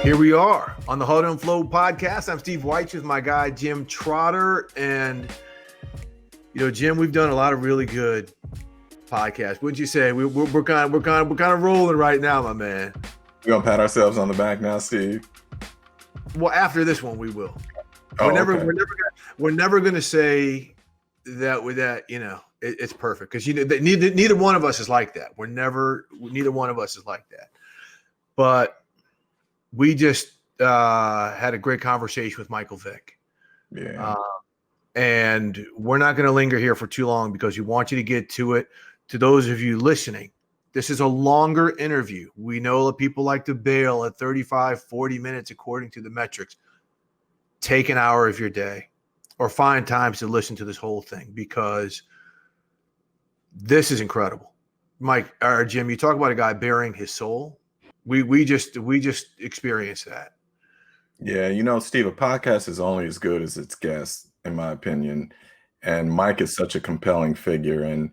Here we are on the Huddle and Flow podcast. I'm Steve White with my guy Jim Trotter, and Jim, we've done a lot of really good podcasts. Wouldn't you say? We're kind of rolling right now, my man. We're gonna pat ourselves on the back now, Steve. Well, after this one, we will. Oh, We're never gonna say that it's perfect, because neither one of us is like that. Neither one of us is like that. But we just had a great conversation with Michael Vick. Yeah. And we're not going to linger here for too long because we want you to get to it. To those of you listening, this is a longer interview. We know that people like to bail at 35, 40 minutes according to the metrics. Take an hour of your day or find times to listen to this whole thing, because this is incredible. Mike, or Jim, you talk about a guy bearing his soul. We just experienced that. Yeah, Steve, a podcast is only as good as its guests, in my opinion. And Mike is such a compelling figure. And,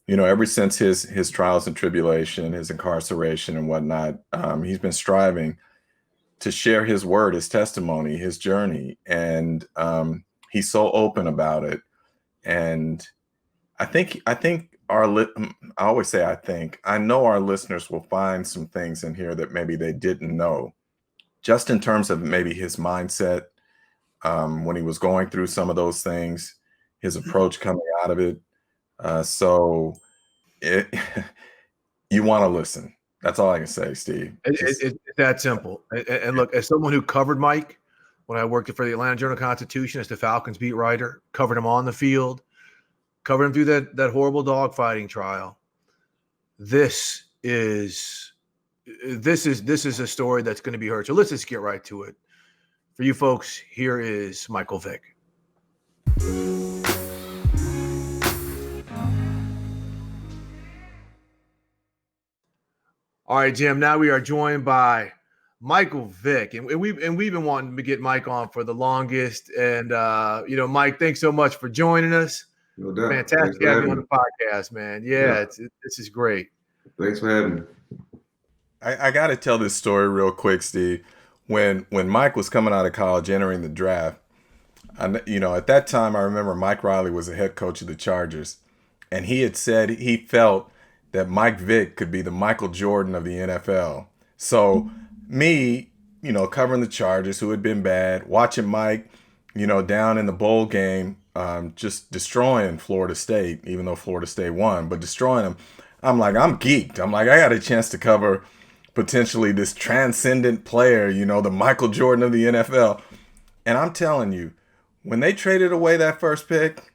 ever since his trials and tribulation, his incarceration and whatnot, he's been striving to share his word, his testimony, his journey. And he's so open about it. And I think I always say I know our listeners will find some things in here that maybe they didn't know, just in terms of maybe his mindset when he was going through some of those things, his approach coming out of it. You want to listen. That's all I can say, Steve. It's that simple. And look, as someone who covered Mike when I worked for the Atlanta Journal-Constitution as the Falcons beat writer, covered him on the field, covered him through that horrible dogfighting trial. This is a story that's going to be heard. So let's just get right to it. For you folks, here is Michael Vick. All right, Jim. Now we are joined by Michael Vick, and we've been wanting to get Mike on for the longest. And Mike, thanks so much for joining us. No doubt. Fantastic having you on the podcast, man. Yeah. This is great. Thanks for having me. I got to tell this story real quick, Steve. When Mike was coming out of college, entering the draft, at that time, I remember Mike Riley was the head coach of the Chargers, and he had said he felt that Mike Vick could be the Michael Jordan of the NFL. So me, covering the Chargers, who had been bad, watching Mike, down in the bowl game, just destroying Florida State, even though Florida State won, but destroying them. I'm geeked. I got a chance to cover potentially this transcendent player, the Michael Jordan of the NFL. And I'm telling you, when they traded away that first pick,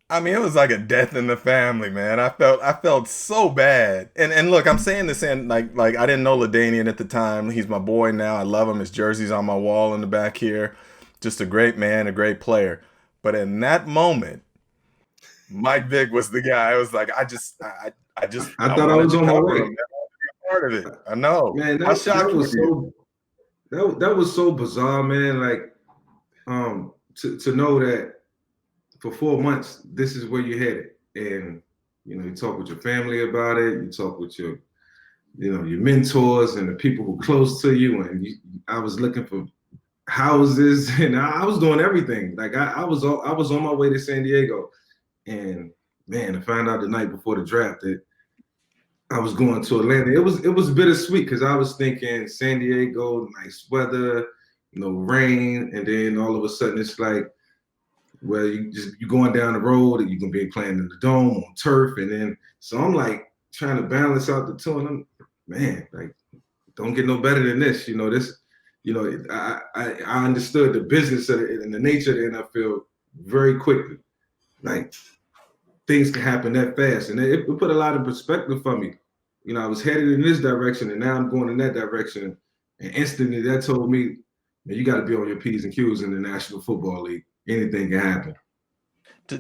it was like a death in the family, man. I felt so bad. And look, I'm saying this in like I didn't know LaDainian at the time. He's my boy now. I love him. His jersey's on my wall in the back here. Just a great man, a great player. But in that moment, Mike Vick was the guy. I was like, I thought I was on my way. Part of it. I know. Man, that was so bizarre, man. Like, to know that for 4 months, this is where you're headed. And, you talk with your family about it. You talk with your mentors and the people who are close to you. And I was looking for houses, and I was doing everything. Like I was on my way to San Diego. And man, I found out the night before the draft that I was going to Atlanta. It was bittersweet, because I was thinking San Diego, nice weather, no rain, and then all of a sudden it's like, well, you're going down the road and you're gonna be playing in the dome on turf, and then so I'm like trying to balance out the two, and I'm, man, like, don't get no better than this. I understood the business of it and the nature of the NFL very quickly. Like, things can happen that fast, and it put a lot of perspective for me. I was headed in this direction, and now I'm going in that direction, and instantly that told me, man, you got to be on your P's and Q's in the National Football League. Anything can happen.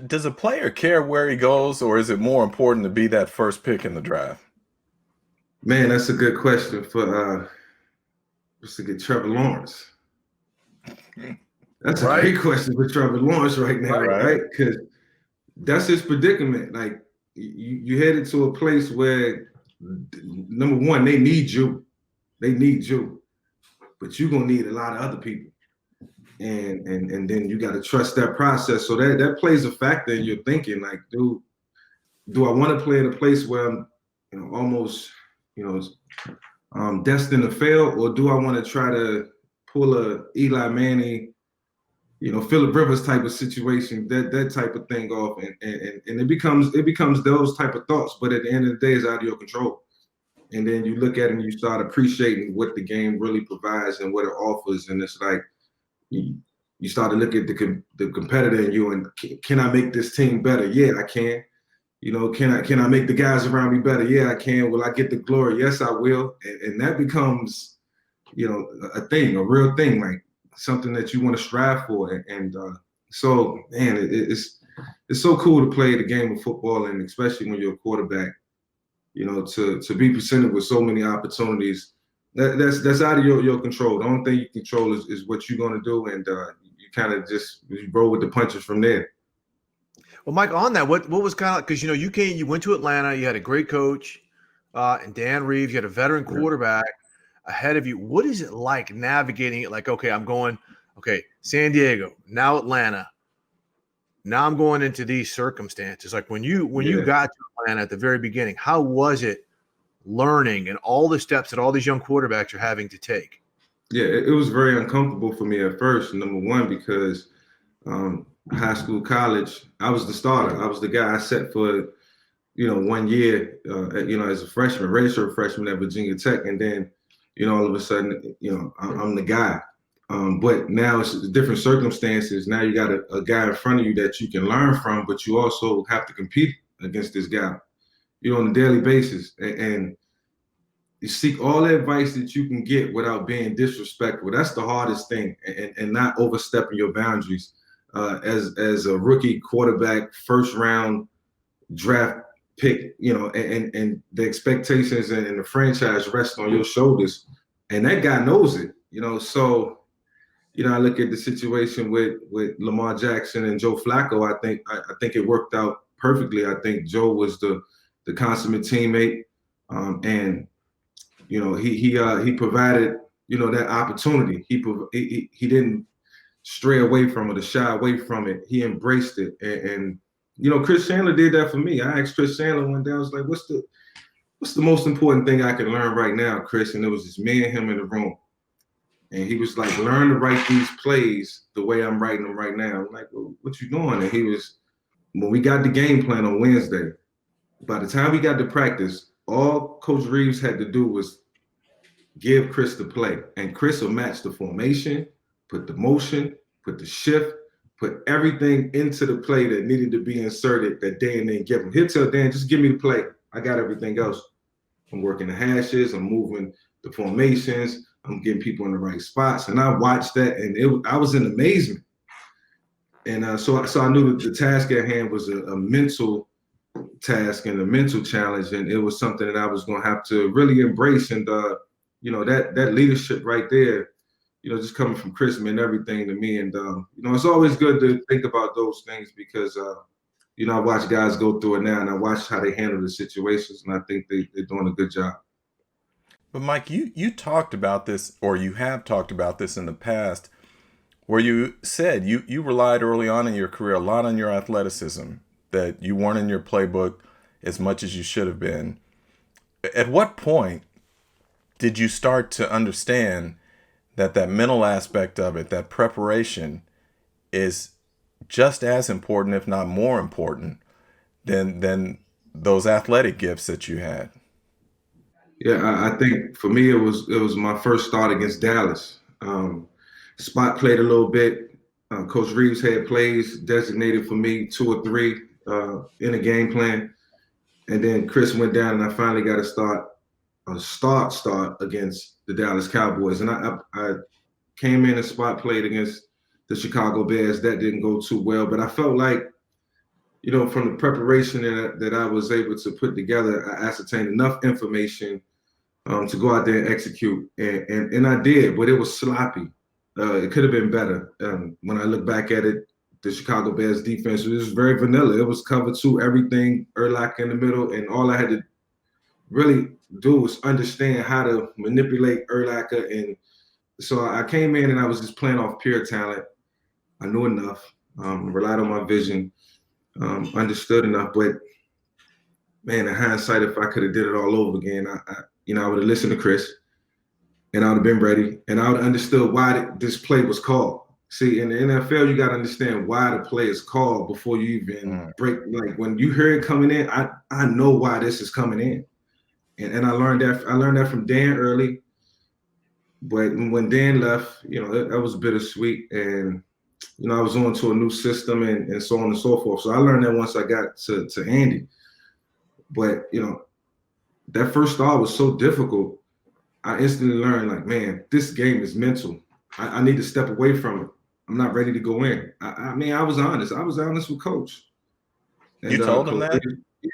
Does a player care where he goes, or is it more important to be that first pick in the draft? Man, that's a good question for just to get Trevor Lawrence. That's a great question for Trevor Lawrence right now, right? Because that's his predicament. Like, you headed to a place where, number one, they need you. They need you. but you're gonna need a lot of other people. And then you got to trust that process. So that plays a factor in your thinking. Like, do I want to play in a place where I'm, almost, destined to fail, or do I want to try to pull a Eli Manning, Phillip Rivers type of situation, that type of thing off, and it becomes those type of thoughts. But at the end of the day, it's out of your control. And then you look at it and you start appreciating what the game really provides and what it offers, and it's like, you start to look at the competitor in you, and can I make this team better? Yeah, I can. Can I make the guys around me better? Yeah, I can. Will I get the glory? Yes, I will. And that becomes, a thing, a real thing, like something that you want to strive for. And so, man, it's so cool to play the game of football, and especially when you're a quarterback, to be presented with so many opportunities. That's out of your control. The only thing you control is what you're going to do, and you kind of just roll with the punches from there. Well, Mike, on that, what was kind of, because you went to Atlanta, you had a great coach, and Dan Reeves, you had a veteran quarterback ahead of you. What is it like navigating it? Like, okay, San Diego, now Atlanta, now I'm going into these circumstances. Like when you got to Atlanta at the very beginning, how was it learning and all the steps that all these young quarterbacks are having to take? Yeah, it was very uncomfortable for me at first. Number one, because high school, college, I was the starter. I was the guy I set for, 1 year, as a freshman, redshirt freshman at Virginia Tech. And then, all of a sudden, I'm the guy. But now it's different circumstances. Now you got a guy in front of you that you can learn from, but you also have to compete against this guy, on a daily basis. And you seek all the advice that you can get without being disrespectful. That's the hardest thing, and not overstepping your boundaries. As a rookie quarterback, first round draft pick, and the expectations and the franchise rest on your shoulders, and that guy knows it, So, I look at the situation with Lamar Jackson and Joe Flacco. I think it worked out perfectly. I think Joe was the consummate teammate, and he provided that opportunity. He didn't stray away from it or shy away from it. He embraced it, and Chris Chandler did that for me. I asked Chris Chandler one day, I was like, what's the most important thing I can learn right now, Chris? And it was just me and him in the room. And he was like, learn to write these plays the way I'm writing them right now. I'm like, well, what you doing? And he was, when we got the game plan on Wednesday, by the time we got to practice, all Coach Reeves had to do was give Chris the play. And Chris will match the formation, put the motion, put the shift, put everything into the play that needed to be inserted that Dan didn't give him. He'll tell Dan, just give me the play. I got everything else. I'm working the hashes. I'm moving the formations. I'm getting people in the right spots. And I watched that, and I was in amazement. And so I knew that the task at hand was a mental task and a mental challenge, and it was something that I was going to have to really embrace. And that leadership right there, just coming from Chris meant everything to me. And it's always good to think about those things because I watch guys go through it now, and I watch how they handle the situations, and I think they're doing a good job. But Mike, you talked about this, or you have talked about this in the past, where you said you relied early on in your career a lot on your athleticism, that you weren't in your playbook as much as you should have been. At what point did you start to understand that mental aspect of it, that preparation, is just as important, if not more important, than those athletic gifts that you had? Yeah, I think for me it was my first start against Dallas. Spot played a little bit. Coach Reeves had plays designated for me, 2 or 3 in a game plan, and then Chris went down, and I finally got a start against the Dallas Cowboys, and I came in and spot played against the Chicago Bears. That didn't go too well, but I felt like, from the preparation that I was able to put together, I ascertained enough information to go out there and execute, and I did, but it was sloppy. It could have been better. When I look back at it, the Chicago Bears defense was very vanilla. It was cover 2, everything, Urlacher in the middle, and all I had to really do was understand how to manipulate Urlacher and so I came in and I was just playing off pure talent. I knew enough, relied on my vision, understood enough. But man, in hindsight, if I could have did it all over again, I would have listened to Chris, and I would have been ready, and I would have understood why this play was called. See, in the NFL, you got to understand why the play is called before you even break. Like when you hear it coming in, I know why this is coming in, and I learned that from Dan early. But when Dan left, that was bittersweet, and I was on to a new system and so on and so forth. So I learned that once I got to Andy. But that first start was so difficult. I instantly learned, like, man, this game is mental. I need to step away from it. I'm not ready to go in. I mean, I was honest. I was honest with Coach. And, you told him that?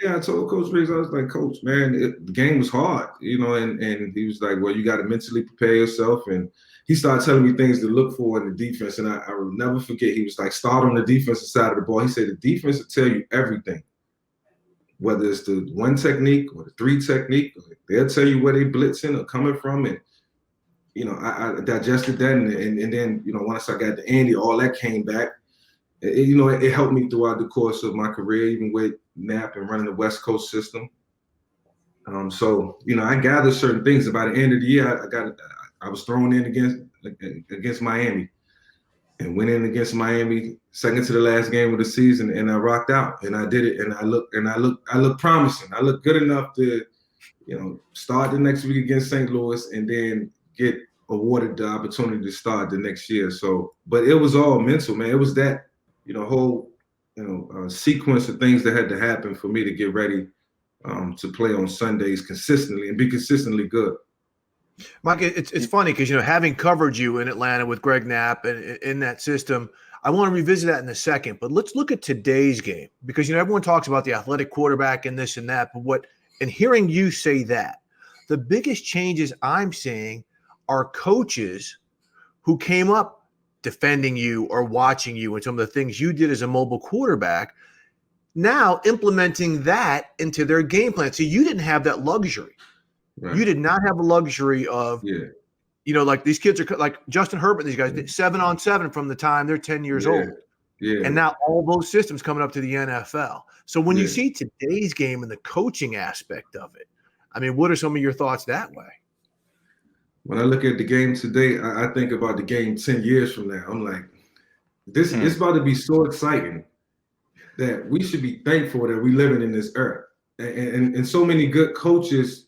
Yeah, I told Coach Riggs, I was like, Coach, man, the game was hard, and he was like, well, you got to mentally prepare yourself. And he started telling me things to look for in the defense. And I will never forget, he was like, start on the defensive side of the ball. He said, the defense will tell you everything, whether it's the one technique or the three technique. They'll tell you where they blitzing or coming from. And, I digested that. And then, once I got to Andy, all that came back. It helped me throughout the course of my career, even with Knapp and running the West Coast system. So I gathered certain things. By the end of the year, I was thrown in against Miami, and went in against Miami, second to the last game of the season, and I rocked out, and I did it, and I look promising. I look good enough to, start the next week against St. Louis, and then get awarded the opportunity to start the next year. So, but it was all mental, man. It was that. Whole sequence of things that had to happen for me to get ready to play on Sundays consistently and be consistently good. Mike, it's funny because, having covered you in Atlanta with Greg Knapp and in that system, I want to revisit that in a second. But let's look at today's game because, everyone talks about the athletic quarterback and this and that. But hearing you say that, the biggest changes I'm seeing are coaches who came up defending you or watching you and some of the things you did as a mobile quarterback, now implementing that into their game plan. So you didn't have that luxury. Right. You did not have a luxury of, like these kids are like Justin Herbert, these guys did 7-on-7 from the time they're 10 years old. Yeah. And now all those systems coming up to the NFL. So when you see today's game and the coaching aspect of it, I mean, what are some of your thoughts that way? When I look at the game today, I think about the game 10 years from now. I'm like, this is about to be so exciting that we should be thankful that we're living in this era. And so many good coaches,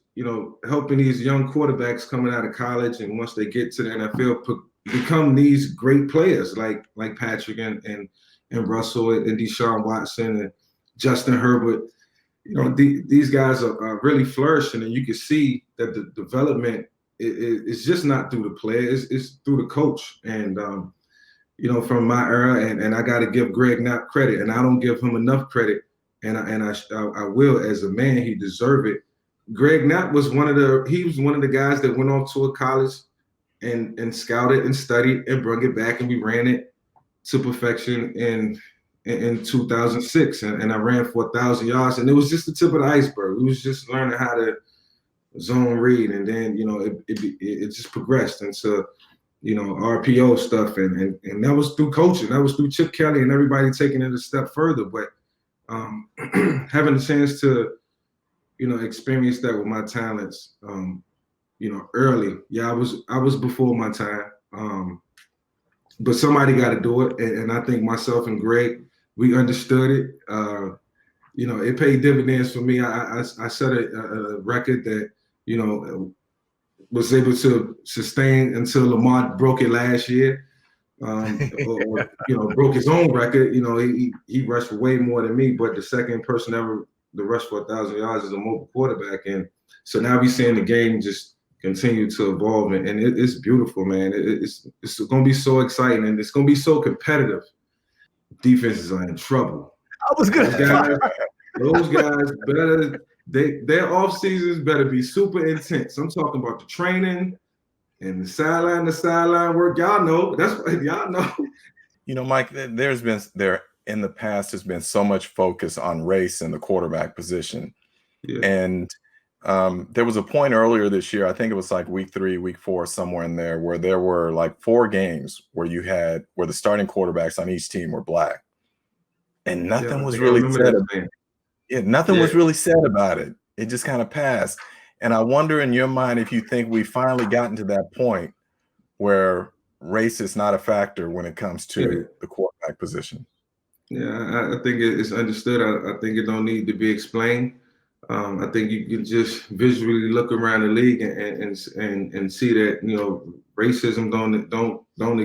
helping these young quarterbacks coming out of college, and once they get to the NFL, become these great players like Patrick and Russell and Deshaun Watson and Justin Herbert. These guys are really flourishing, and you can see that the development it's just not through the player, it's through the coach. And, from my era, and I got to give Greg Knapp credit, and I don't give him enough credit. And I will, as a man, he deserved it. Greg Knapp was one of the guys that went off to a college and scouted and studied and brought it back, and we ran it to perfection in 2006. And I ran for 1,000 yards, and it was just the tip of the iceberg. We was just learning how to zone read, and then it just progressed into RPO stuff, and that was through coaching. That was through Chip Kelly and everybody taking it a step further. But having a chance to experience that with my talents early, I was before my time, but somebody got to do it, and I think myself and Greg, we understood it. It paid dividends for me. I set a record that was able to sustain until Lamar broke it last year, or broke his own record. He rushed for way more than me, but the second person ever to rush for 1,000 yards as a mobile quarterback. And so now we're seeing the game just continue to evolve, and it's beautiful, man. It's going to be so exciting, and it's going to be so competitive. Defenses are in trouble. I was good. Those guys better. Their off seasons better be super intense. I'm talking about the training and the sideline work. Y'all know. That's what y'all know. Mike, there in the past has been so much focus on race in the quarterback position. Yeah. And There was a point earlier this year, I think it was like week 3, week 4, somewhere in there, where there were like 4 games where the starting quarterbacks on each team were black, and Yeah, nothing I was think I really remember said. that thing. Yeah, nothing Yeah. was really said about it. It just kind of passed. And I wonder in your mind if you think we finally gotten to that point where race is not a factor when it comes Yeah. to the quarterback position. Yeah, I think it's understood. I think it don't need to be explained. I think you can just visually look around the league and see that racism don't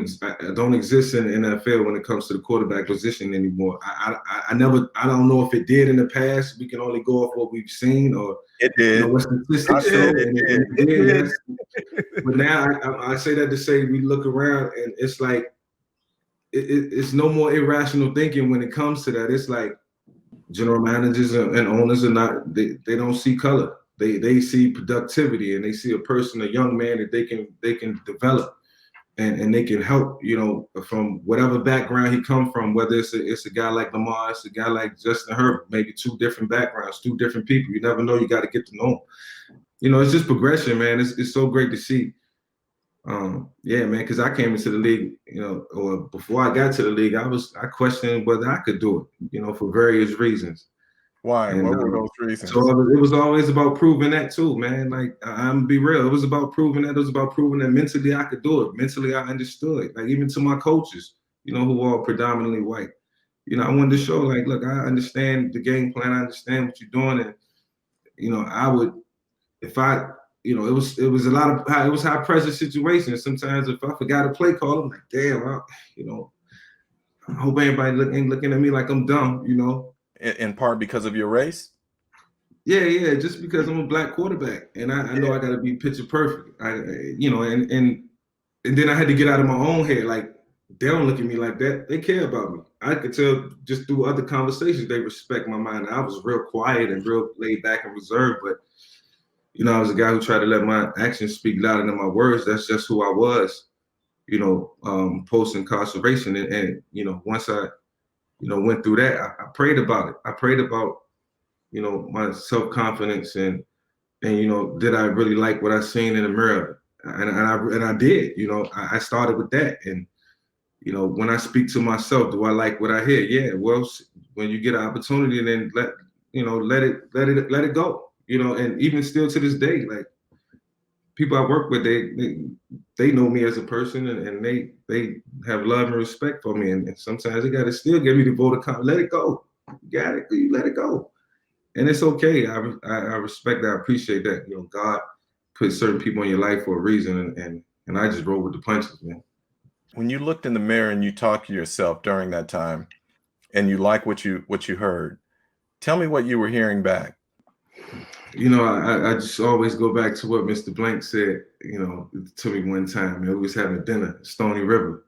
exist in the NFL when it comes to the quarterback position anymore. I don't know if it did in the past. We can only go off what we've seen or It did. what I statistics show, said it and did. it It did, did. yes. But now I say that to say we look around and it's like it's no more irrational thinking when it comes to that. It's like general managers and owners are not they don't see color. They see productivity and they see a person, a young man that they can develop and they can help, from whatever background he come from, whether it's a guy like Lamar, it's a guy like Justin Herbert, maybe 2 different backgrounds, 2 different people. You never know, you got to get to know them. It's just progression, man. It's so great to see. Yeah, man, because I came into the league, or before I got to the league, I questioned whether I could do it, for various reasons. Why? And What were those so reasons? it was always about proving that too, man. Like I'm gonna be real, it was about proving that. It was about proving that mentally I could do it. Mentally I understood. Like even to my coaches, who are predominantly white. I wanted to show like, look, I understand the game plan. I understand what you're doing, and I would if I it was a lot of high pressure situations. Sometimes if I forgot a play call, I'm like, damn, I hope everybody ain't looking at me like I'm dumb, In part because of your race? Yeah, just because I'm a black quarterback and I know I got to be picture perfect. And then I had to get out of my own head. Like they don't look at me like that. They care about me. I could tell just through other conversations they respect my mind. I was real quiet and real laid back and reserved, but I was a guy who tried to let my actions speak louder than my words. That's just who I was, post incarceration. And once I, went through that, I prayed about it. I prayed about, my self-confidence and did I really like what I seen in the mirror? And I did. I started with that. And when I speak to myself, do I like what I hear? Yeah. Well, when you get an opportunity, then let it go. And even still to this day, like people I work with, they know me as a person and they have love and respect for me. And sometimes they gotta still give me the vote of confidence. Let it go. You got it. You let it go. And it's okay. I respect that. I appreciate that. God put certain people in your life for a reason, and I just roll with the punches, man. When you looked in the mirror and you talked to yourself during that time and you like what you heard, tell me what you were hearing back. I just always go back to what Mr. Blank said, to me one time. Man, we was having dinner at Stony River.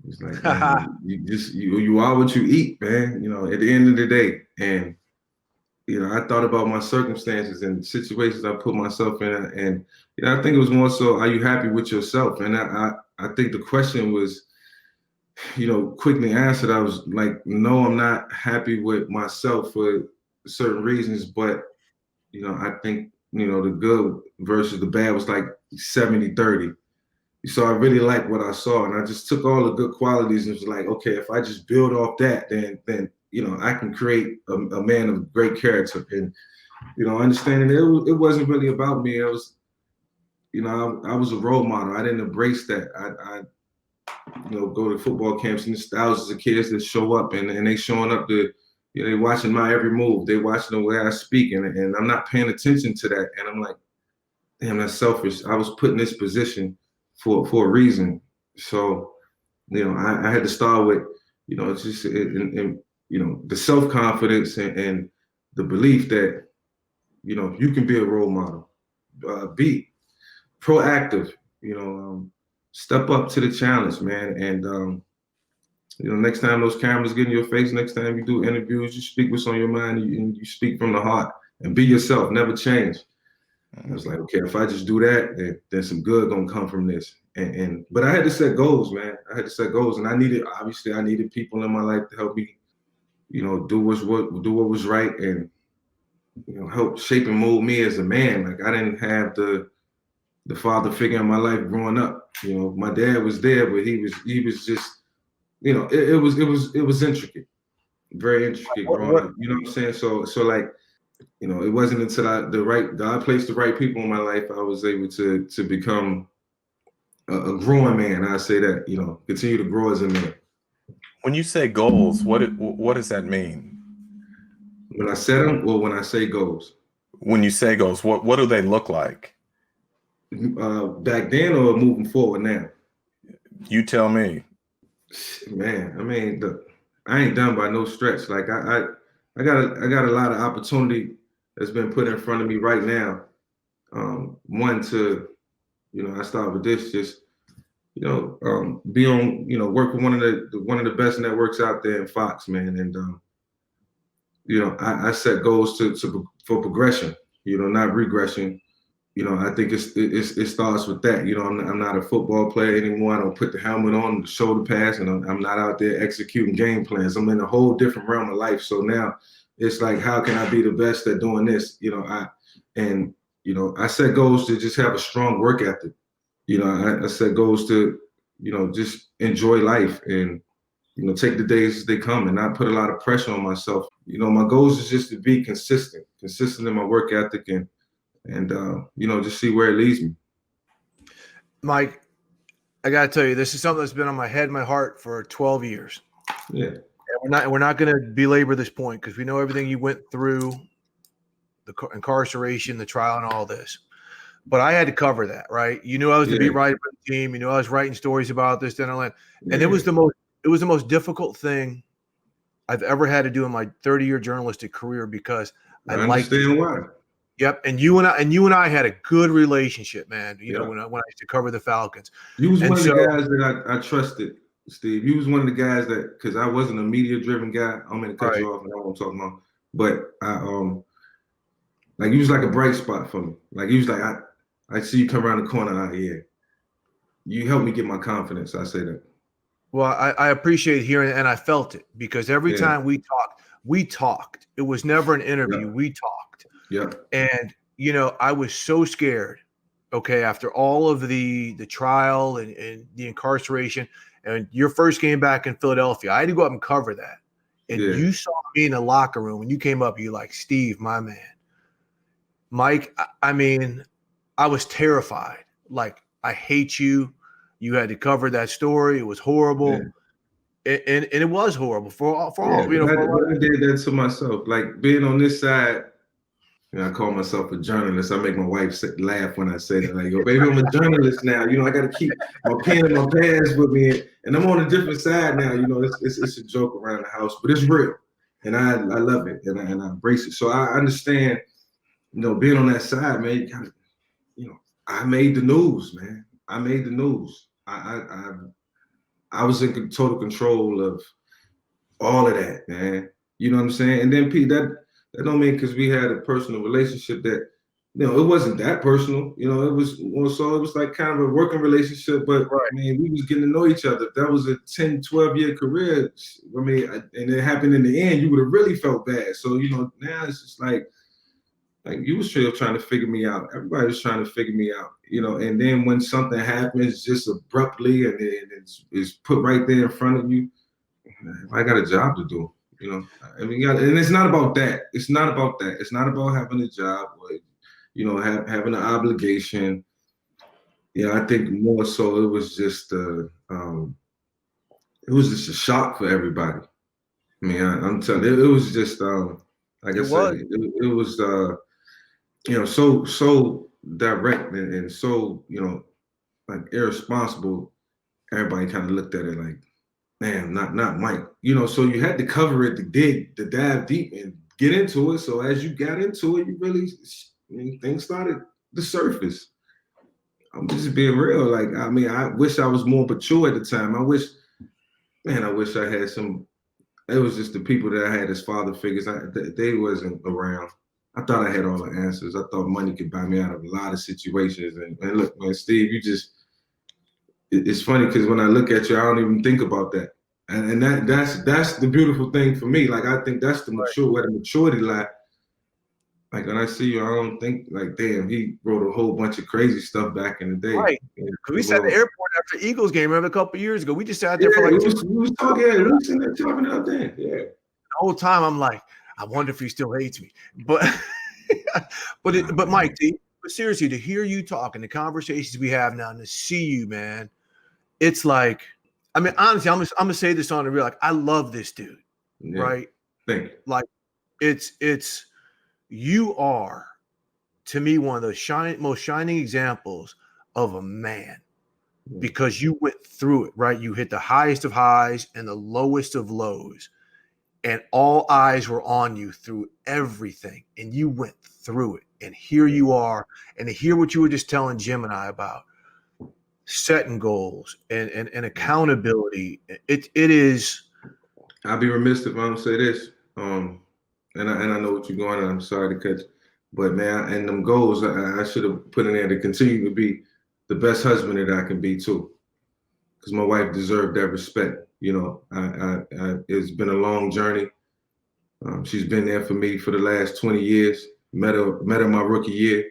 He's like, man, you are what you eat, man, at the end of the day. And I thought about my circumstances and situations I put myself in, and I think it was more so, are you happy with yourself? And I think the question was, quickly answered. I was like, no, I'm not happy with myself for certain reasons, but I think the good versus the bad was like 70-30. So I really liked what I saw, and I just took all the good qualities and was like, okay, if I just build off that, then I can create a man of great character. And understanding it wasn't really about me. It was, I was a role model. I didn't embrace that. I go to football camps and there's thousands of kids that show up and they showing up to, they watching my every move. They watching the way I speak, and I'm not paying attention to that. And I'm like, damn, that's selfish. I was put in this position for a reason. So, I had to start with, it's just and the self-confidence and the belief that, you can be a role model, be proactive, step up to the challenge, man. And, next time those cameras get in your face, next time you do interviews, you speak what's on your mind and you speak from the heart and be yourself, never change. I was like, okay, if I just do that, then some good gonna come from this. But I had to set goals, man. I had to set goals, and I needed people in my life to help me, do what was right, and helped shape and mold me as a man. Like I didn't have the father figure in my life growing up. My dad was there, but he was just, it was intricate, very intricate growing up. You know what I'm saying? So like, it wasn't until God placed the right people in my life, I was able to become a growing man. I say that, continue to grow as a man. When you say goals, what does that mean? When I set them, or when I say goals? When you say goals, what do they look like? Back then or moving forward now? You tell me. Man, I mean, I ain't done by no stretch. Like I got a lot of opportunity that's been put in front of me right now. One to, I start with this, just be on, work with one of the best networks out there in Fox, man, and I set goals for progression, not regression. I think it starts with that. I'm not a football player anymore. I don't put the helmet on, the shoulder pass, and I'm not out there executing game plans. I'm in a whole different realm of life. So now it's like, how can I be the best at doing this? I set goals to just have a strong work ethic. I set goals to, just enjoy life and, take the days as they come and not put a lot of pressure on myself. My goals is just to be consistent in my work ethic and just see where it leads me. Mike, I got to tell you, this is something that's been on my head, my heart for 12 years. Yeah. And we're not going to belabor this point because we know everything you went through, the incarceration, the trial, and all this. But I had to cover that, right? You knew I was the beat writer for the team. You knew I was writing stories about this, and it was the most difficult thing I've ever had to do in my 30-year journalistic career because I understand why. Yep, and you and I had a good relationship, man. When I used to cover the Falcons. You was one of the guys that I trusted, Steve. You was one of the guys that, because I wasn't a media-driven guy. I'm gonna cut you off, and I won't talk about. But like you was like a bright spot for me. Like you was like I see you come around the corner out here. You helped me get my confidence. I say that. Well, I appreciate hearing it, and I felt it because every time we talked. It was never an interview. Yeah. We talked. Yeah. And I was so scared. Okay, after all of the trial and the incarceration, and your first game back in Philadelphia, I had to go up and cover that. And you saw me in the locker room when you came up. You like, Steve, my man, Mike. I mean, I was terrified. Like, I hate you. You had to cover that story. It was horrible. And it was horrible for all. I did that to myself. Like being on this side, I call myself a journalist. I make my wife laugh when I say that. Like, yo, baby, I'm a journalist now. I got to keep my pen and my pads with me, and I'm on a different side now. It's a joke around the house, but it's real, and I love it, and I embrace it. So I understand, being on that side, man. You kind of, I made the news, man. I made the news. I was in total control of all of that, man. You know what I'm saying? And then Pete, that don't mean because we had a personal relationship that, it wasn't that personal. It was like kind of a working relationship, but I mean, we was getting to know each other. That was a 10, 12-year career. I mean, and it happened in the end, you would have really felt bad. So, now it's just like you was still trying to figure me out. Everybody was trying to figure me out, and then when something happens just abruptly and it's put right there in front of you, I got a job to do. I mean, and it's not about that. It's not about that. It's not about having a job or, having an obligation. I think more so it was just a shock for everybody. I mean, I'm telling you, it was just like I said, it was so direct and so like irresponsible. Everybody kind of looked at it like, man, not Mike. So you had to cover it, to dive deep and get into it. So as you got into it, you really, things started to surface. I'm just being real. Like, I mean, I wish I was more mature at the time. I wish I had some. It was just the people that I had as father figures. They wasn't around. I thought I had all the answers. I thought money could buy me out of a lot of situations. And look, man, Steve, it's funny because when I look at you, I don't even think about that. And that's the beautiful thing for me. Like, I think that's where the maturity lies. like when I see you, I don't think like, damn, he wrote a whole bunch of crazy stuff back in the day. Right. Because we sat at the airport after Eagles game, remember, a couple of years ago. We just sat there for Yeah, like we was talking. Yeah, we was sitting there talking it up then. Yeah. the whole time. I'm like, I wonder if he still hates me. But but Mike, but seriously, to hear you talk and the conversations we have now and to see you, man, it's like, I mean, honestly, I'm gonna say this on the real, like, I love this dude, Yeah. right? Thank you. Like, it's you are, to me, one of the most shining examples of a man, because you went through it, right? You hit the highest of highs and the lowest of lows, and all eyes were on you through everything, and you went through it. And here you are, and to hear what you were just telling Jim and I about setting goals and accountability, it is. I'd be remiss if I don't say this. And I know what you're going on. I'm sorry to cut you. But man, and them goals, I should have put in there to continue to be the best husband that I can be too. Because my wife deserved that respect. You know, it's been a long journey. She's been there for me for the last 20 years. Met her my rookie year.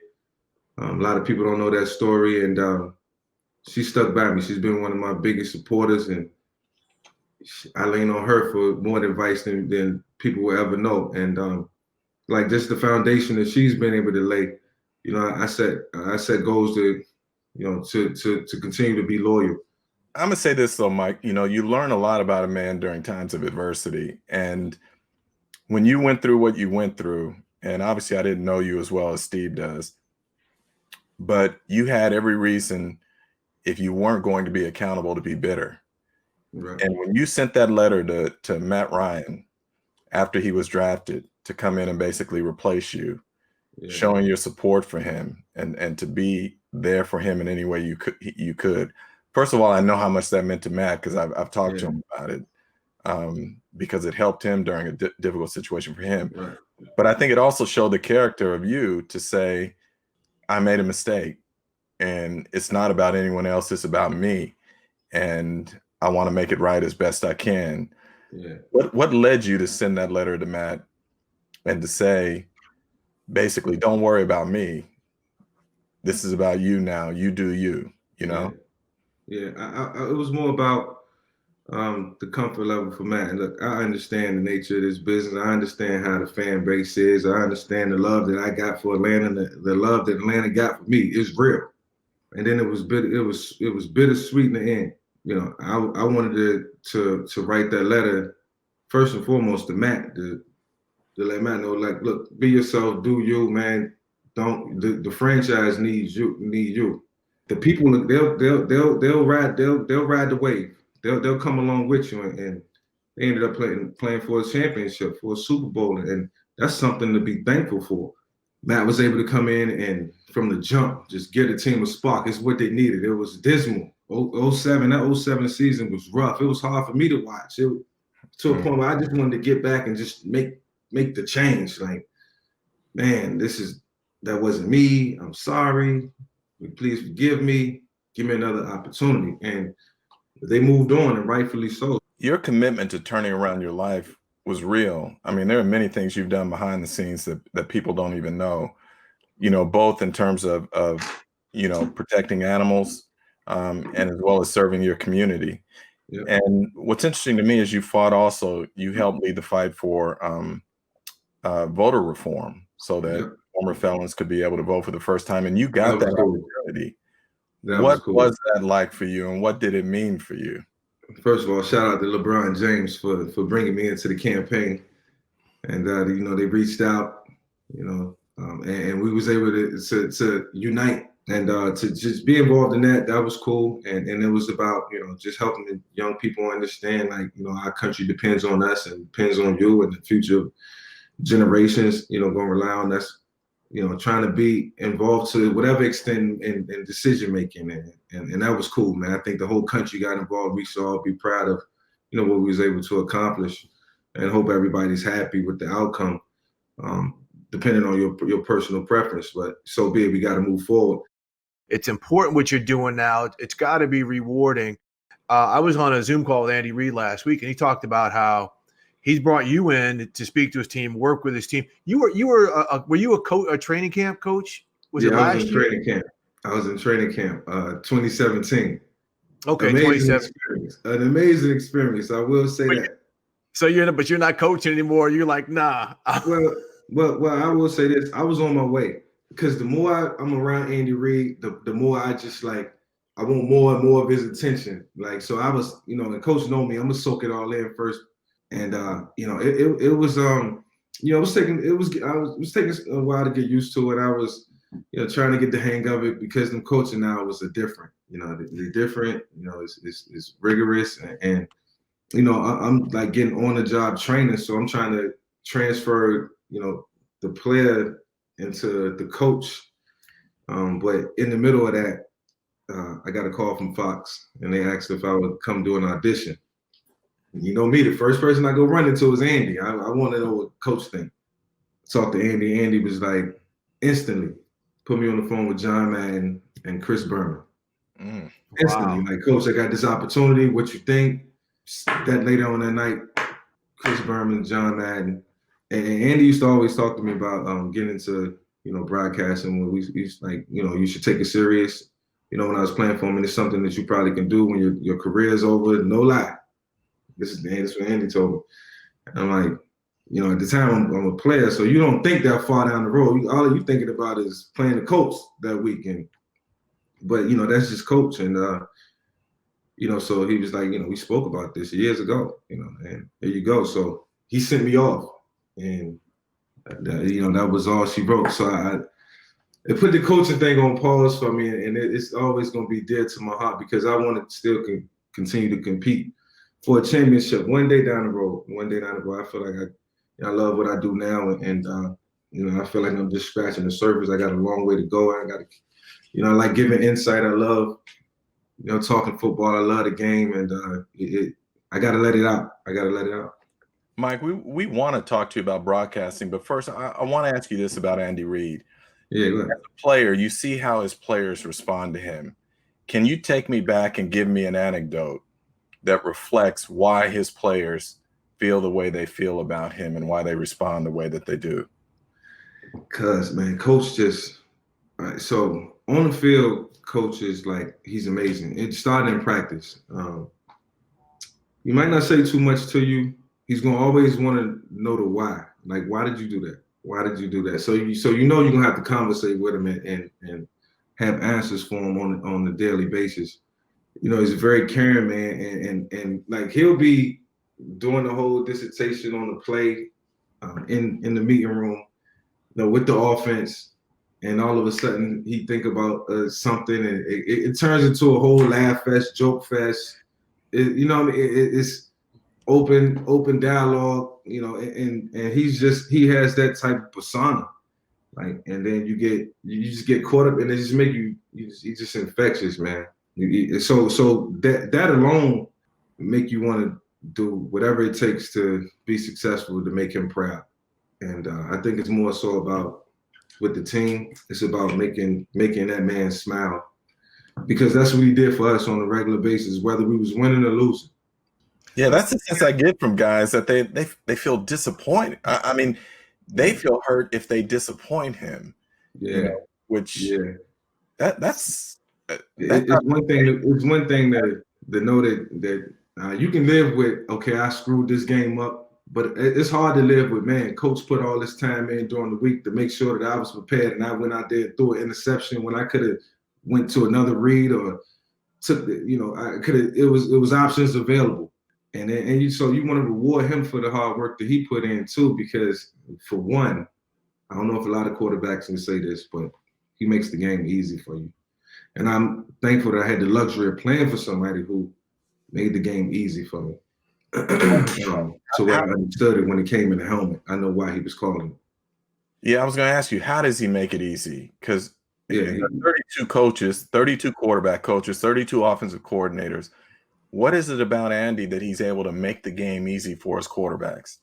A lot of people don't know that story, and she stuck by me. She's been one of my biggest supporters, and I lean on her for more advice than people will ever know. And like just the foundation that she's been able to lay, you know, I set goals to, you know, to continue to be loyal. I'm gonna say this though, Mike. You know, you learn a lot about a man during times of adversity, and when you went through what you went through, and obviously I didn't know you as well as Steve does, but you had every reason, if you weren't going to be accountable, to be bitter. Right. And when you sent that letter to Matt Ryan after he was drafted to come in and basically replace you, showing your support for him and to be there for him in any way you could. First of all, I know how much that meant to Matt because I've talked to him about it, because it helped him during a difficult situation for him. Right. But I think it also showed the character of you to say, I made a mistake and it's not about anyone else, it's about me. And I want to make it right as best I can. Yeah. What led you to send that letter to Matt and to say, basically, don't worry about me. This is about you now. You do you, you know? Yeah. It was more about the comfort level for Matt. And look, I understand the nature of this business. I understand how the fan base is. I understand the love that I got for Atlanta, and the love that Atlanta got for me is real. And then it was bittersweet in the end. You know, I wanted to write that letter first and foremost to Matt, to let Matt know, like, look, be yourself, do you, man. Don't the franchise needs you. The people, they'll ride the wave. They'll come along with you, and they ended up playing for a championship, for a Super Bowl, and that's something to be thankful for. Matt was able to come in and from the jump just get a team a spark. It's what they needed. It was dismal. 07, that 07 season was rough. It was hard for me to watch. To a point where I just wanted to get back and just make the change. Like, man, that wasn't me. I'm sorry. Please forgive me. Give me another opportunity. And they moved on, and rightfully so. Your commitment to turning around your life was real. I mean, there are many things you've done behind the scenes that people don't even know, you know, both in terms of you know, protecting animals, and as well as serving your community. Yep. And what's interesting to me is you helped lead the fight for voter reform so that former felons could be able to vote for the first time. And you got that opportunity. What was that like for you, and what did it mean for you? First of all, shout out to LeBron James for bringing me into the campaign. And, you know, they reached out, you know, and we was able to unite and to just be involved in that. That was cool. And it was about, you know, just helping the young people understand, like, you know, our country depends on us and depends on you, and the future generations, you know, going to rely on us, you know, trying to be involved to whatever extent in decision making. And that was cool, man. I think the whole country got involved. We should all be proud of, you know, what we was able to accomplish, and hope everybody's happy with the outcome, depending on your personal preference. But so be it, we got to move forward. It's important what you're doing now. It's got to be rewarding. I was on a Zoom call with Andy Reid last week, and he talked about how He's brought you in to speak to his team, work with his team. Were you a training camp coach? Was it last year? Training camp. I was in training camp, 2017. Okay, amazing experience. An amazing experience. I will say that. So you're not coaching anymore. You're like, nah. Well, I will say this. I was on my way because the more I'm around Andy Reid, the more I just like, I want more and more of his attention. Like, so I was, and coach know me, I'm gonna soak it all in first. And it was it was taking a while to get used to it. I was, trying to get the hang of it because the coaching now was a different, they're different, it's rigorous and I'm like getting on the job training. So I'm trying to transfer, the player into the coach. But in the middle of that, I got a call from Fox and they asked if I would come do an audition. You know me, the first person I go run into is Andy. I want to know what coach think. Talked to Andy. Andy was like, instantly, put me on the phone with John Madden and Chris Berman. Instantly, like, coach, I got this opportunity. What you think? That later on that night, Chris Berman, John Madden, and Andy used to always talk to me about getting into, broadcasting. When we used like, you should take it serious. When I was playing for him, and it's something that you probably can do when your career is over. No lie. This is what Andy told me. And I'm like, at the time I'm a player, so you don't think that far down the road. All you thinking about is playing the Colts that weekend. But that's just coach, and so he was like, we spoke about this years ago, and there you go. So he sent me off, and that was all she wrote. So it put the coaching thing on pause for me, and it's always going to be dear to my heart because I want to still continue to compete for a championship one day down the road. I feel like I love what I do now, and I feel like I'm just scratching the surface. I got a long way to go. I got to, I like giving insight. I love, talking football. I love the game, and I got to let it out. Mike, we want to talk to you about broadcasting, but first I want to ask you this about Andy Reid. Yeah, go ahead. As a player, you see how his players respond to him. Can you take me back and give me an anecdote that reflects why his players feel the way they feel about him and why they respond the way that they do? Because, man, coach just so on the field, coach is like, he's amazing. It started in practice. He might not say too much to you. He's gonna always want to know the why. Like, why did you do that? Why did you do that? So you're gonna have to conversate with him and have answers for him on a daily basis. He's a very caring man, and like he'll be doing the whole dissertation on the play in the meeting room, with the offense, and all of a sudden he think about something, and it turns into a whole laugh fest, joke fest. It's open dialogue, and he has that type of persona, like, and then you just get caught up, and it just make he's just infectious, man. So that alone make you want to do whatever it takes to be successful to make him proud. And I think it's more so about with the team. It's about making that man smile, because that's what he did for us on a regular basis, whether we was winning or losing. Yeah, that's the sense I get from guys, that they feel disappointed. I mean, they feel hurt if they disappoint him. Yeah, that's it's one thing. It's one thing that know that you can live with. Okay, I screwed this game up, but it's hard to live with. Man, coach put all this time in during the week to make sure that I was prepared, and I went out there and threw an interception when I could have went to another read or took I could have. It was options available. So you want to reward him for the hard work that he put in too, because for one, I don't know if a lot of quarterbacks can say this, but he makes the game easy for you. And I'm thankful that I had the luxury of playing for somebody who made the game easy for me. So where I understood it when it came in the helmet, I know why he was calling it. Yeah, I was going to ask you, how does he make it easy? Because 32 coaches, 32 quarterback coaches, 32 offensive coordinators. What is it about Andy that he's able to make the game easy for his quarterbacks?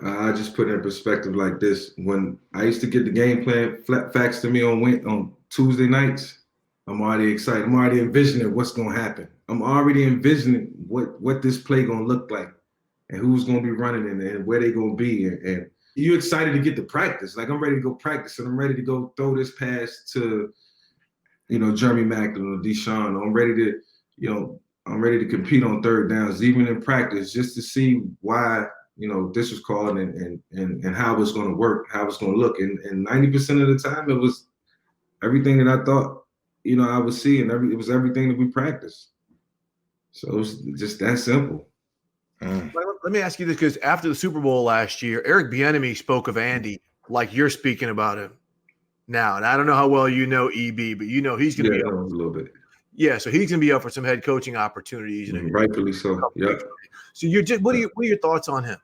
I just put it in perspective like this. When I used to get the game plan faxed to me on Tuesday nights, I'm already excited. I'm already envisioning what's going to happen. I'm already envisioning what this play going to look like. and who's going to be running and where they're going to be. And you're excited to get to practice. Like, I'm ready to go practice, and I'm ready to go throw this pass to, Jeremy Maclin or Deshaun. I'm ready to compete on third downs, even in practice, just to see why, this was called and how it's going to work, how it's going to look. And 90% of the time, it was everything that I thought, I would see, and it was everything that we practiced. So it was just that simple. Let me ask you this, because after the Super Bowl last year, Eric Bieniemy spoke of Andy like you're speaking about him now. And I don't know how well you know EB, but he's going to be up a little bit. Yeah, so he's going to be up for some head coaching opportunities. Rightfully so. Yeah. So what are your thoughts on him?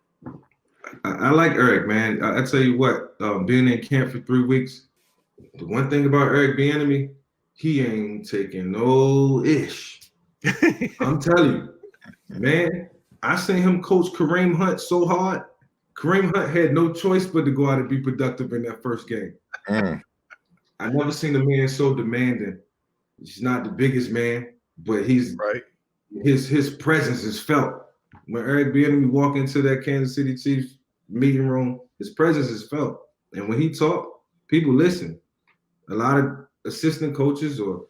I like Eric, man. I tell you what, being in camp for 3 weeks, the one thing about Eric Bieniemy, he ain't taking no ish. I'm telling you, man. I seen him coach Kareem Hunt so hard. Kareem Hunt had no choice but to go out and be productive in that first game. I never seen a man so demanding. He's not the biggest man, but he's right. His presence is felt. When Eric Bieniemy walk into that Kansas City Chiefs meeting room, his presence is felt. And when he talk, people listen. A lot of assistant coaches or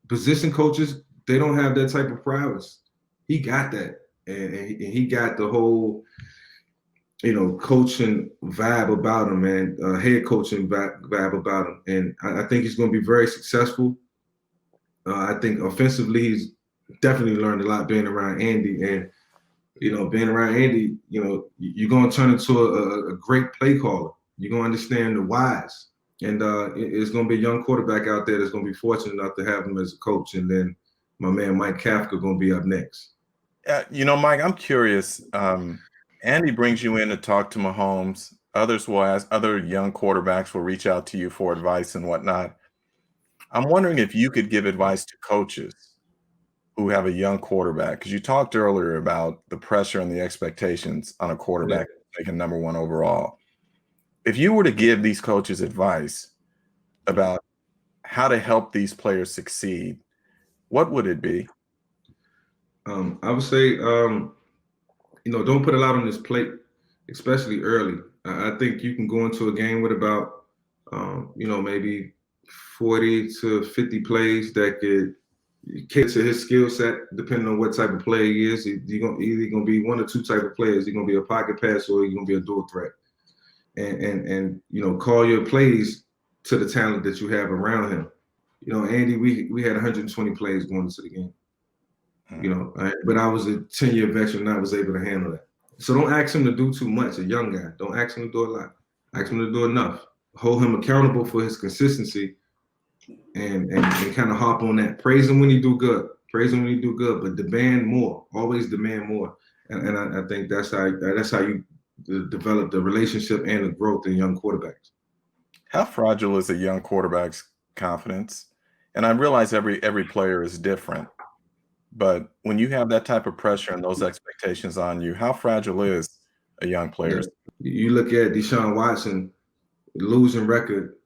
position coaches, they don't have that type of prowess. He got that. And he got the whole, coaching vibe about him, man, head coaching vibe about him. And I think he's going to be very successful. I think offensively, he's definitely learned a lot being around Andy. And, being around Andy, you're going to turn into a great play caller. You're going to understand the whys. And it's going to be a young quarterback out there that's going to be fortunate enough to have him as a coach. And then my man Mike Kafka going to be up next. Mike, I'm curious. Andy brings you in to talk to Mahomes. Others will ask, other young quarterbacks will reach out to you for advice and whatnot. I'm wondering if you could give advice to coaches who have a young quarterback, because you talked earlier about the pressure and the expectations on a quarterback taking number 1 overall. If you were to give these coaches advice about how to help these players succeed, what would it be? I would say, don't put a lot on this plate, especially early. I think you can go into a game with about, maybe 40 to 50 plays that could cater to his skill set, depending on what type of player he is. You're either going to be one or two type of players. You're going to be a pocket passer or you're going to be a dual threat. And call your plays to the talent that you have around him. Andy, we had 120 plays going into the game. But I was a 10-year veteran and I was able to handle that. So don't ask him to do too much, a young guy. Don't ask him to do a lot. Ask him to do enough. Hold him accountable for his consistency and kind of hop on that. Praise him when he do good. But demand more. Always demand more. And I think that's how you develop the relationship and the growth in young quarterbacks. How fragile is a young quarterback's confidence? And I realize every player is different. But when you have that type of pressure and those expectations on you, how fragile is a young player? You look at Deshaun Watson, losing record,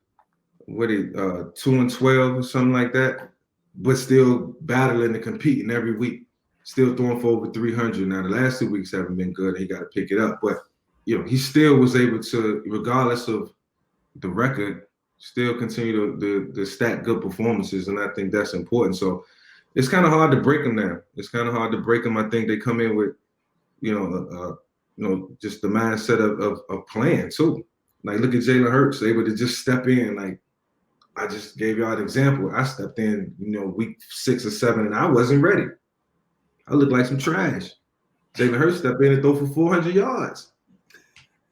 2-12 or something like that, but still battling and competing every week, still throwing for over 300. Now, the last 2 weeks haven't been good. He got to pick it up. But, he still was able to, regardless of the record, still continue to stack good performances. And I think that's important. So, it's kind of hard to break them now. I think they come in with, just the mindset of playing too. Like, look at Jalen Hurts, able to just step in. Like, I just gave y'all an example. I stepped in, week 6 or 7, and I wasn't ready. I looked like some trash. Jalen Hurts stepped in and throw for 400 yards.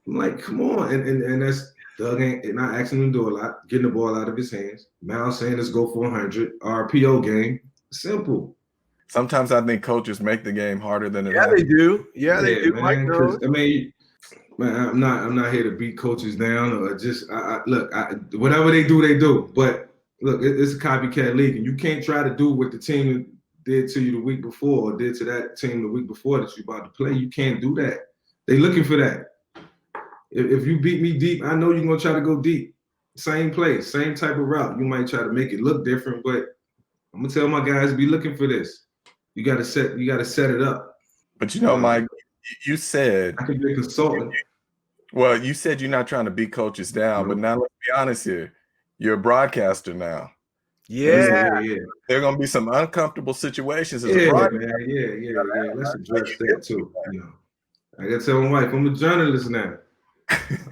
I'm like, come on. And that's Doug ain't not asking him to do a lot, getting the ball out of his hands. Miles saying let's go 400. RPO game. Simple. Sometimes I think coaches make the game harder than it is. They do. Yeah, they do. Man, I'm not here to beat coaches down or just look. Whatever they do, they do. But look, it's a copycat league, and you can't try to do what the team did to you the week before or did to that team the week before that you're about to play. You can't do that. They looking for that. If you beat me deep, I know you're gonna try to go deep. Same play, same type of route. You might try to make it look different, but I'm gonna tell my guys be looking for this. You gotta set it up. But Mike, You said, I can be a consultant. well, you said you're not trying to beat coaches down, but now let's be honest here. You're a broadcaster now. Yeah. There are going to be some uncomfortable situations as a Yeah, broadcaster. man. Yeah. Let's address that too. You know, I gotta tell my wife I'm a journalist now.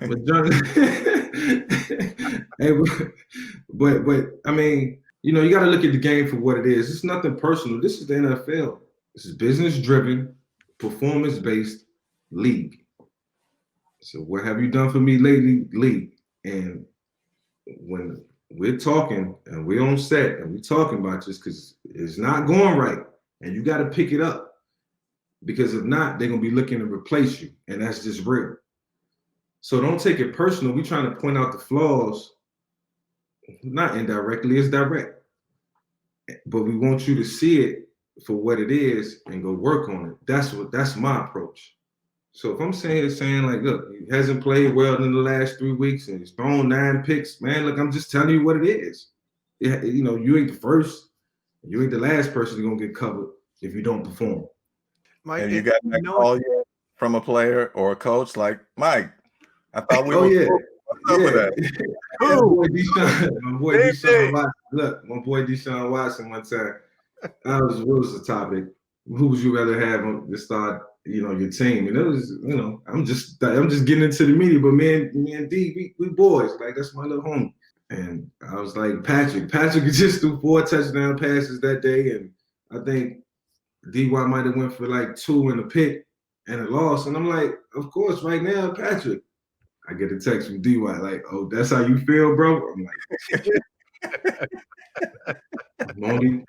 I'm a journalist. Hey, but I mean, you know, you got to look at the game for what it is. It's nothing personal. This is the NFL. This is business-driven, performance-based league. So what have you done for me lately, league? And when we're talking and we're on set and we're talking about this because it's not going right, and you got to pick it up because if not, they're gonna be looking to replace you, and that's just real. So don't take it personal. We're trying to point out the flaws, not indirectly, it's direct. But we want you to see it for what it is and go work on it. That's my approach. So if I'm saying like, look, he hasn't played well in the last 3 weeks and he's thrown 9 picks, man, look, I'm just telling you what it is. You know, you ain't the first, you ain't the last person gonna get covered if you don't perform. Mike, And you got that call yet from a player or a coach like, Mike, I thought we were cool. What's up with that? My boy Deshaun Watson. Look, my boy Deshaun Watson one time. What was the topic? Who would you rather have to start, you know, your team? And it was, you know, I'm just getting into the media, but me and D, we boys. Like, that's my little homie. And I was like, Patrick just threw 4 touchdown passes that day, and I think DY might have went for like 2 in a pick and a loss. And I'm like, of course, right now, Patrick. I get a text from DY like, oh, that's how you feel, bro? I'm like, I'm only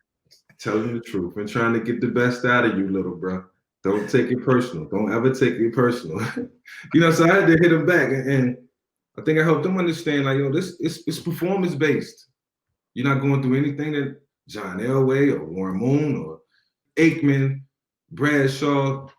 telling the truth and trying to get the best out of you, little bro. Don't take it personal. Don't ever take it personal. You know, so I had to hit him back. And I think I helped them understand, like, yo, it's performance-based. You're not going through anything that John Elway or Warren Moon or Aikman, Bradshaw,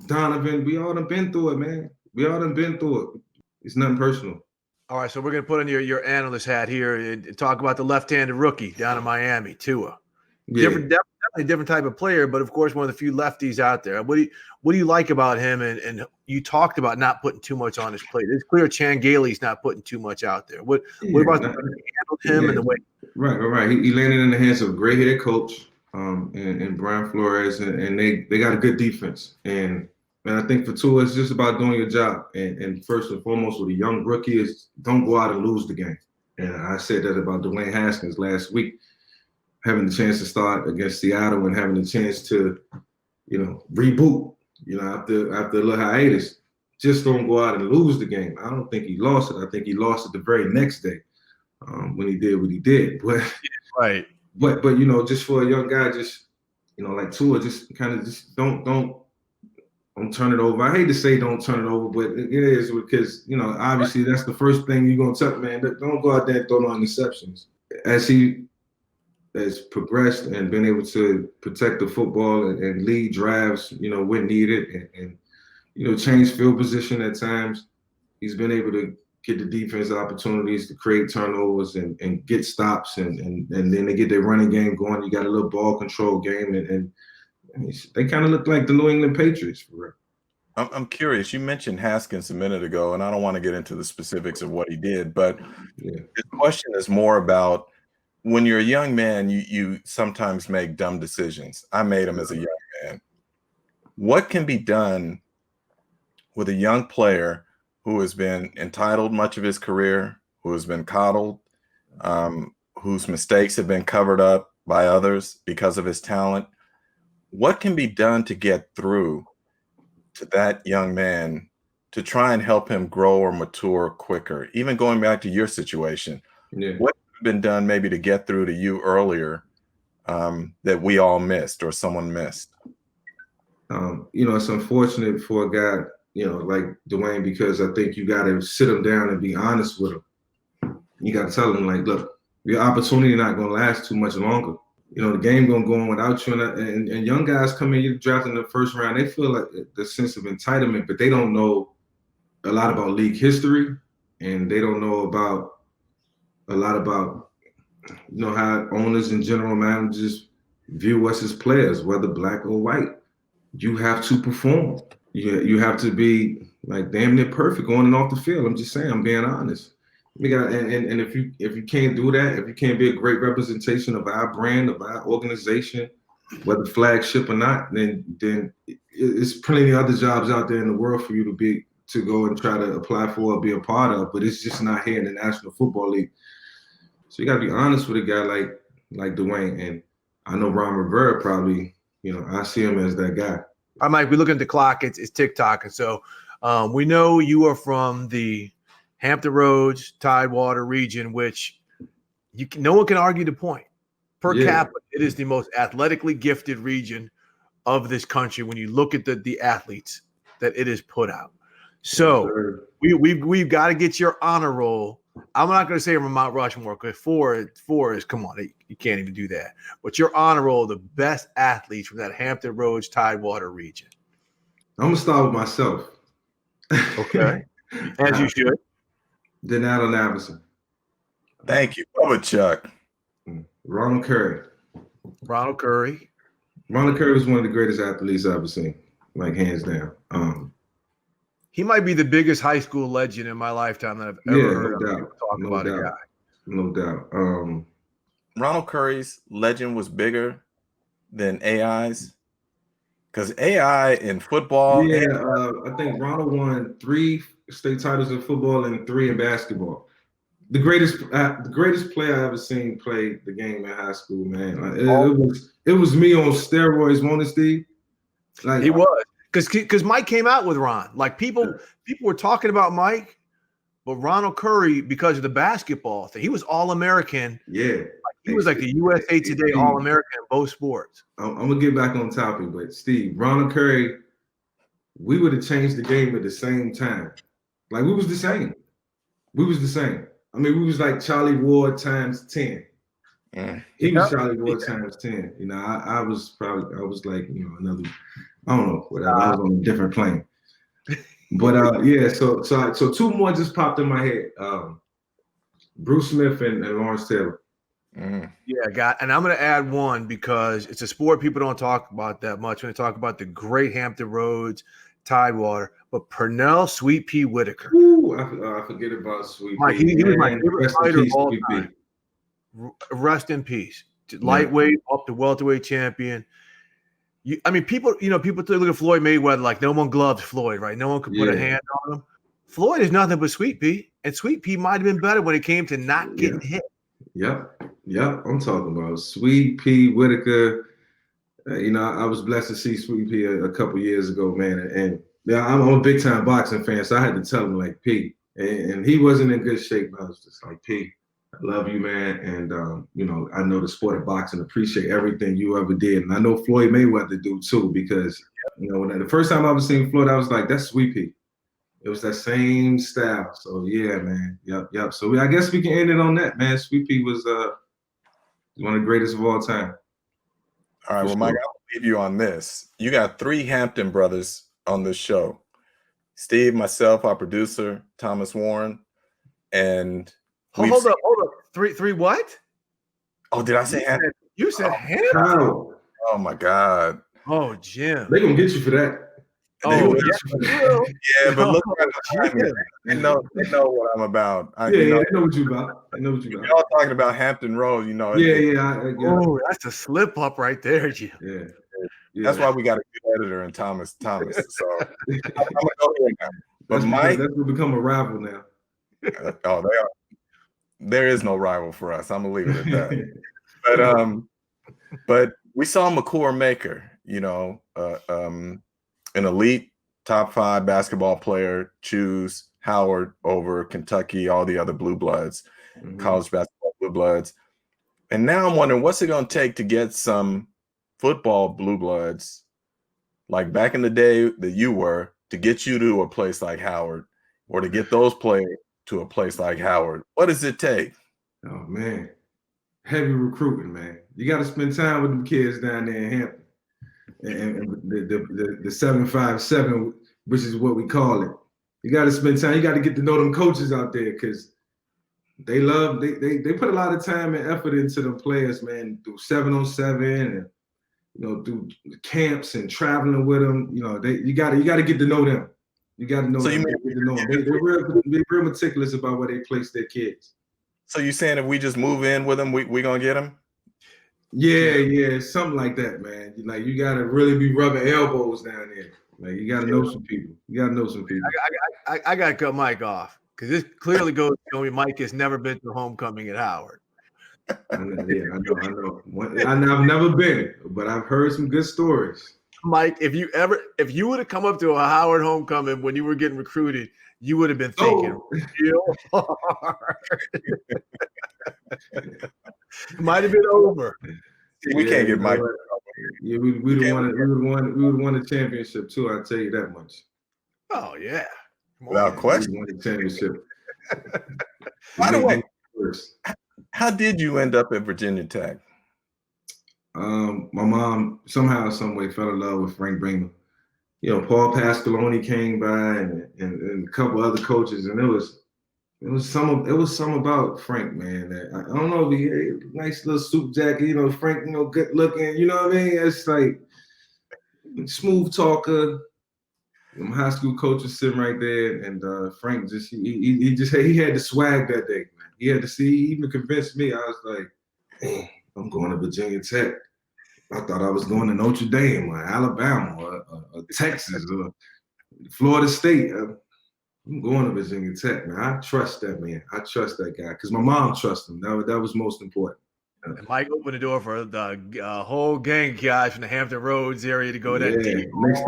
Donovan, we all done been through it, man. We all done been through it. It's nothing personal. All right, so we're going to put on your analyst hat here and talk about the left-handed rookie down in Miami, Tua. Yeah. Definitely a different type of player, but of course one of the few lefties out there. What do you like about him? And you talked about not putting too much on his plate. It's clear Chan Gailey's not putting too much out there. What about the way he handled him and the way? Right. He landed in the hands of a great head coach, and Brian Flores, and they got a good defense. And I think for Tua, it's just about doing your job. And first and foremost, with a young rookie, is don't go out and lose the game. And I said that about Dwayne Haskins last week, having the chance to start against Seattle and having the chance to, you know, reboot, you know, after a little hiatus. Just don't go out and lose the game. I don't think he lost it. I think he lost it the very next day when he did what he did. But right. But you know, just for a young guy, just, you know, like Tua, just kind of just don't turn it over. I hate to say don't turn it over, but it is because, you know, obviously that's the first thing you're gonna tell, man. Don't go out there and throw no interceptions. As he has progressed and been able to protect the football and lead drives, you know, when needed, and you know, change field position at times, he's been able to get the defense opportunities to create turnovers and get stops, and then they get their running game going. You got a little ball control game, and they kind of look like the New England Patriots for real. I'm curious. You mentioned Haskins a minute ago, and I don't want to get into the specifics of what he did, but this question is more about when you're a young man, you sometimes make dumb decisions. I made them as a young man. What can be done with a young player who has been entitled much of his career, who has been coddled, whose mistakes have been covered up by others because of his talent? What can be done to get through to that young man to try and help him grow or mature quicker? Even going back to your situation, what has been done maybe to get through to you earlier that we all missed or someone missed? You know, it's unfortunate for a guy, you know, like Dwayne, because I think you got to sit him down and be honest with him. You got to tell him, like, look, your opportunity not going to last too much longer. You know, the game going to go on without you. And young guys come in, you're drafting in the first round, they feel like the sense of entitlement, but they don't know a lot about league history, and they don't know a lot about, you know, how owners and general managers view us as players, whether black or white. You have to perform. you have to be like damn near perfect on and off the field. I'm just saying, I'm being honest. And if you can't do that, if you can't be a great representation of our brand, of our organization, whether flagship or not, then it's plenty of other jobs out there in the world for you to go and try to apply for or be a part of, but it's just not here in the National Football League. So you got to be honest with a guy like Dwayne, and I know Ron Rivera probably, I see him as that guy. I might be looking at the clock. It's TikTok, and so we know you are from the Hampton Roads, Tidewater region, which no one can argue the point. Per capita, it is the most athletically gifted region of this country when you look at the athletes that it has put out. So we've got to get your honor roll. I'm not going to say from Mount Rushmore because four is come on, you can't even do that. But your honor roll, the best athletes from that Hampton Roads, Tidewater region. I'm gonna start with myself. Okay, as you should. Then Allen Iverson. Thank you, Bubba Chuck. Ronald Curry. Ronald Curry was one of the greatest athletes I've ever seen, like hands down. He might be the biggest high school legend in my lifetime that I've ever heard of talk about a guy. No doubt. Ronald Curry's legend was bigger than AI's because AI in football. Yeah, I think Ronald won 3 state titles in football and 3 in basketball. The greatest player I ever seen play the game in high school, man. It was me on steroids, wasn't it, Steve? Like he was. Because Mike came out with Ron. Like people were talking about Mike, but Ronald Curry, because of the basketball thing, he was All-American. Yeah. He was like the USA Today All-American in both sports. I'm going to get back on topic, but Steve, Ronald Curry, we would have changed the game at the same time. Like we was the same. I mean, we was like Charlie Ward times 10. He was Charlie Ward times 10. I was like, another, I don't know, whatever. I was on a different plane. But so 2 more just popped in my head. Bruce Smith and Lawrence Taylor. Yeah, and I'm going to add one because it's a sport people don't talk about that much when they talk about the great Hampton Roads, Tidewater, but Pernell Sweet Pea Whitaker. Ooh, I forget about Sweet Pea. He was my favorite fighter of all time. Rest in peace. Lightweight up to welterweight champion. People look at Floyd Mayweather like no one gloves Floyd, right? No one could put a hand on him. Floyd is nothing but Sweet Pea, and Sweet Pea might have been better when it came to not getting hit. Yep. I'm talking about Sweet Pea Whitaker. I was blessed to see Sweet Pea a couple years ago, man. And I'm a big time boxing fan, so I had to tell him like P. And he wasn't in good shape. I was just like, P, I love you, man. And I know the sport of boxing, appreciate everything you ever did. And I know Floyd Mayweather do too, because when the first time I was seeing Floyd, I was like, that's Sweet Pea. It was that same style. So yeah, man. Yep. So I guess we can end it on that, man. Sweet Pea was one of the greatest of all time. All right, well, Mike, I'll leave you on this. You got 3 Hampton brothers on this show. Steve, myself, our producer, Thomas Warren, and hold up. 3 what? Oh, did I say Hampton? You said Hampton? Oh my God. Oh, Jim. They're gonna get you for that. Oh, yeah, but look at they know what I'm about. I know what you're about. Y'all talking about Hampton Road, Yeah. Oh, that's a slip up right there, Jim. Yeah. That's why we got a good editor in Thomas. So I'm gonna go here now. But Mike, that's will become a rival now. Oh, they are. There is no rival for us. I'm gonna leave it at that. But we saw McCord Maker, an elite top 5 basketball player, choose Howard over Kentucky, all the other blue bloods, college basketball blue bloods. And now I'm wondering, what's it going to take to get some football blue bloods, like back in the day that you were, to get you to a place like Howard, or to get those players to a place like Howard? What does it take? Oh, man. Heavy recruiting, man. You got to spend time with them kids down there in Hampton. And the 757, which is what we call it. You got to spend time. You got to get to know them coaches out there, because they put a lot of time and effort into them players, man, through 7-on-7 and do camps and traveling with them. You got to get to know them. You got to know So them. Get to know them. They're real meticulous about where they place their kids. So you saying if we just move in with them, we gonna get them? Yeah, something like that, man. You got to really be rubbing elbows down there. Like you got to know some people. I got to cut Mike off because this clearly goes to show me Mike has never been to homecoming at Howard. I know. I've never been, but I've heard some good stories. Mike, if you would have come up to a Howard homecoming when you were getting recruited, you would have been thinking real hard. It might have been over. We can't get Mike. Yeah, we would have won the championship too. I'll tell you that much. Oh yeah, without question. We won the championship. By the way, how did you end up at Virginia Tech? My mom somehow, some way fell in love with Frank Beamer. Paul Pasqualoni came by and a couple other coaches, and it was some about Frank, man. That I don't know, he had a nice little suit jacket, Frank, good looking, you know what I mean? It's like smooth talker. My high school coach was sitting right there, and Frank he had the swag that day, man. He even convinced me. I was like, man, I'm going to Virginia Tech. I thought I was going to Notre Dame or Alabama or Texas or Florida State. I'm going to Virginia Tech, man. I trust that man. I trust that guy because my mom trusts him. That was most important. And Mike opened the door for the whole gang of guys from the Hampton Roads area to go that deep. Next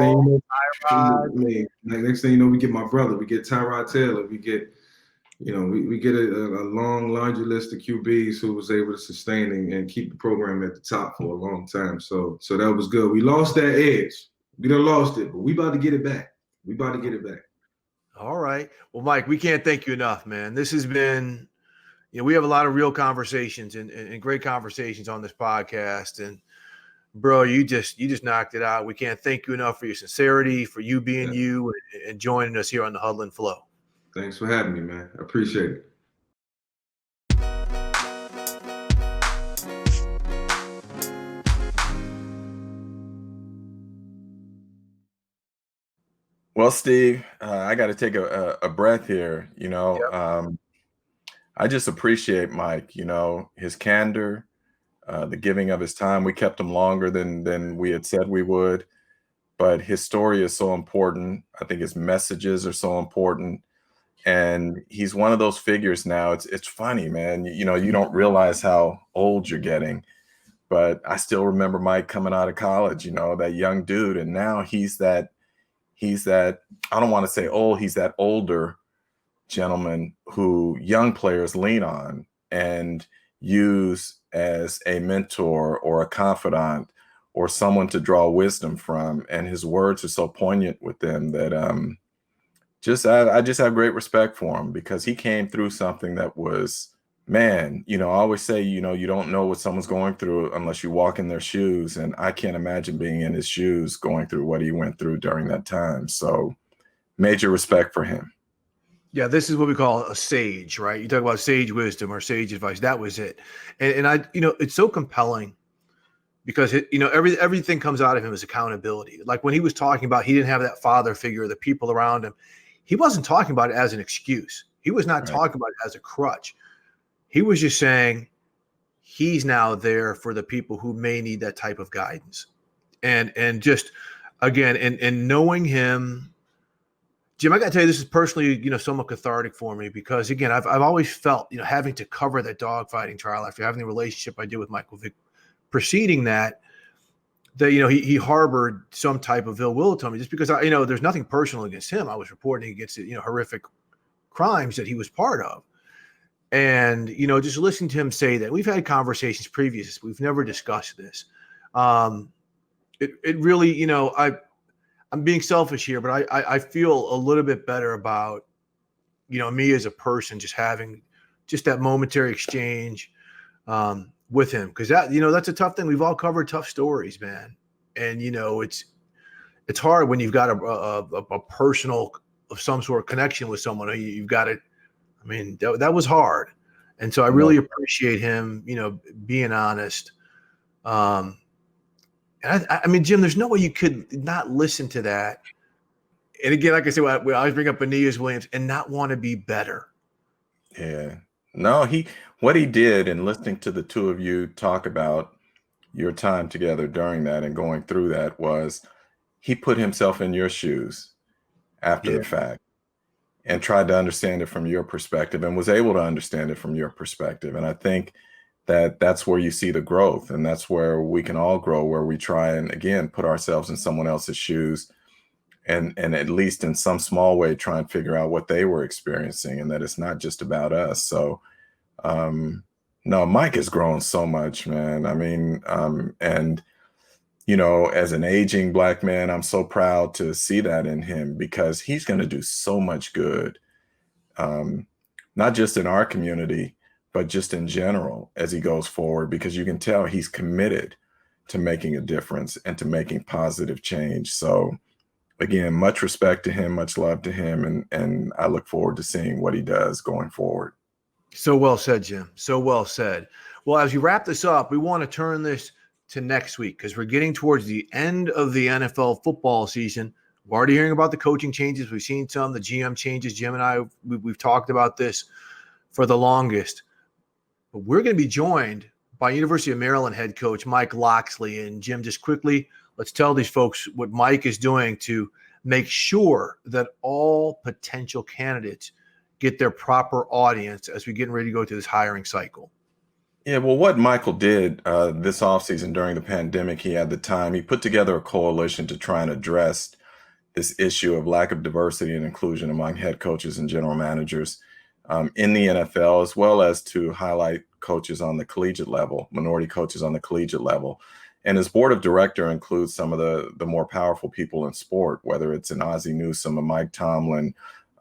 thing you know, we get my brother. We get Tyrod Taylor. We get we get a long laundry list of QBs who was able to sustain and keep the program at the top for a long time. So that was good. We lost that edge. We done lost it, but we about to get it back. All right. Well, Mike, we can't thank you enough, man. This has been, we have a lot of real conversations and great conversations on this podcast. And bro, you just knocked it out. We can't thank you enough for your sincerity, for you being you and joining us here on the Huddle and Flow. Thanks for having me, man. I appreciate it. Well, Steve, I got to take a breath here. I just appreciate Mike, his candor, the giving of his time. We kept him longer than we had said we would, but his story is so important. I think his messages are so important. And he's one of those figures now. It's funny, man. You don't realize how old you're getting, but I still remember Mike coming out of college, that young dude. And now he's that, I don't want to say old, he's that older gentleman who young players lean on and use as a mentor or a confidant or someone to draw wisdom from. And his words are so poignant with them that I just have great respect for him because he came through something that was, man, I always say, you don't know what someone's going through unless you walk in their shoes. And I can't imagine being in his shoes going through what he went through during that time. So major respect for him. Yeah, this is what we call a sage, right? You talk about sage wisdom or sage advice. That was it. And I, it's so compelling because everything comes out of him as accountability. Like when he was talking about he didn't have that father figure, the people around him, he wasn't talking about it as an excuse. He was not talking about it as a crutch. He was just saying he's now there for the people who may need that type of guidance. And just again, and knowing him, Jim, I got to tell you, this is personally, somewhat cathartic for me because again, I've always felt, having to cover that dogfighting trial after having the relationship I did with Michael Vick, preceding that he harbored some type of ill will to me just because there's nothing personal against him. I was reporting against horrific crimes that he was part of. And, just listening to him say that, we've had conversations previous, we've never discussed this. It really, I'm being selfish here, but I feel a little bit better about, me as a person, just having just that momentary exchange with him. Cause that, that's a tough thing. We've all covered tough stories, man. And, it's hard when you've got a personal of some sort of connection with someone. You've got it. I mean, that was hard. And so I really appreciate him, being honest. And And I mean, Jim, there's no way you could not listen to that. And again, like I said, we always bring up Aeneas Williams and not want to be better. Yeah. No, what he did in listening to the two of you talk about your time together during that and going through that was he put himself in your shoes after the fact and tried to understand it from your perspective and was able to understand it from your perspective. And I think that's where you see the growth, and that's where we can all grow, where we try and, again, put ourselves in someone else's shoes and at least in some small way try and figure out what they were experiencing, and that it's not just about us. So no, Mike has grown so much, man. I mean, and as an aging Black man, I'm so proud to see that in him, because he's going to do so much good, not just in our community, but just in general as he goes forward, because you can tell he's committed to making a difference and to making positive change. So again, much respect to him, much love to him, and I look forward to seeing what he does going forward. So well said, Jim. So well said. Well, as we wrap this up, we want to turn this to next week, because we're getting towards the end of the NFL football season. We're already hearing about the coaching changes. We've seen some, the GM changes. Jim and I, we've talked about this for the longest. But we're going to be joined by University of Maryland head coach Mike Locksley. And Jim, just quickly, let's tell these folks what Mike is doing to make sure that all potential candidates get their proper audience as we get ready to go through this hiring cycle. Yeah, well, what Michael did this offseason during the pandemic, he had the time. He put together a coalition to try and address this issue of lack of diversity and inclusion among head coaches and general managers in the NFL, as well as to highlight coaches on the collegiate level, minority coaches on the collegiate level. And his board of director includes some of the more powerful people in sport, whether it's an Ozzie Newsome, a Mike Tomlin,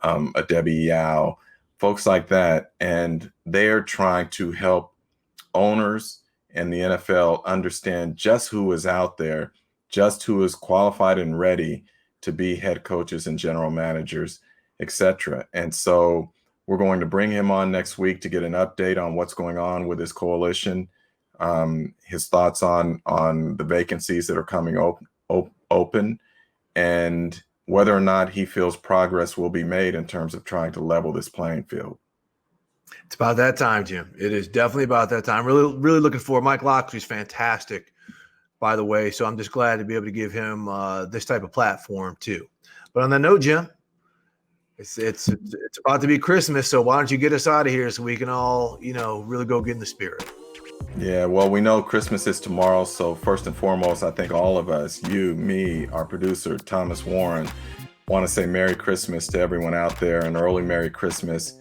a Debbie Yao, folks like that. And they're trying to help owners and the NFL understand just who is out there, just who is qualified and ready to be head coaches and general managers, etc. And so we're going to bring him on next week to get an update on what's going on with his coalition, his thoughts on the vacancies that are coming open, and whether or not he feels progress will be made in terms of trying to level this playing field. It's about that time, Jim. It is definitely about that time. Really, really looking forward. Mike Locksley's fantastic, by the way. So I'm just glad to be able to give him this type of platform too. But on that note, Jim, it's about to be Christmas. So why don't you get us out of here so we can all, really go get in the spirit. Yeah, well, we know Christmas is tomorrow. So first and foremost, I think all of us, you, me, our producer, Thomas Warren, want to say Merry Christmas to everyone out there, an early Merry Christmas.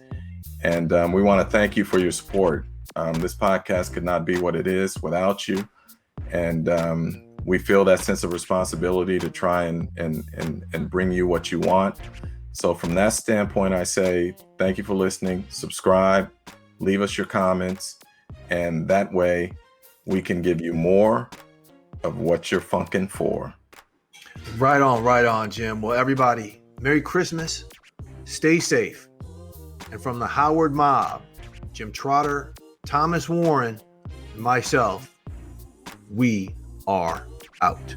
And we want to thank you for your support. This podcast could not be what it is without you. And we feel that sense of responsibility to try and bring you what you want. So from that standpoint, I say thank you for listening. Subscribe, leave us your comments, and that way we can give you more of what you're funkin' for. Right on, Jim. Well, everybody, Merry Christmas. Stay safe. And from the Howard Mob, Jim Trotter, Thomas Warren, and myself, we are out.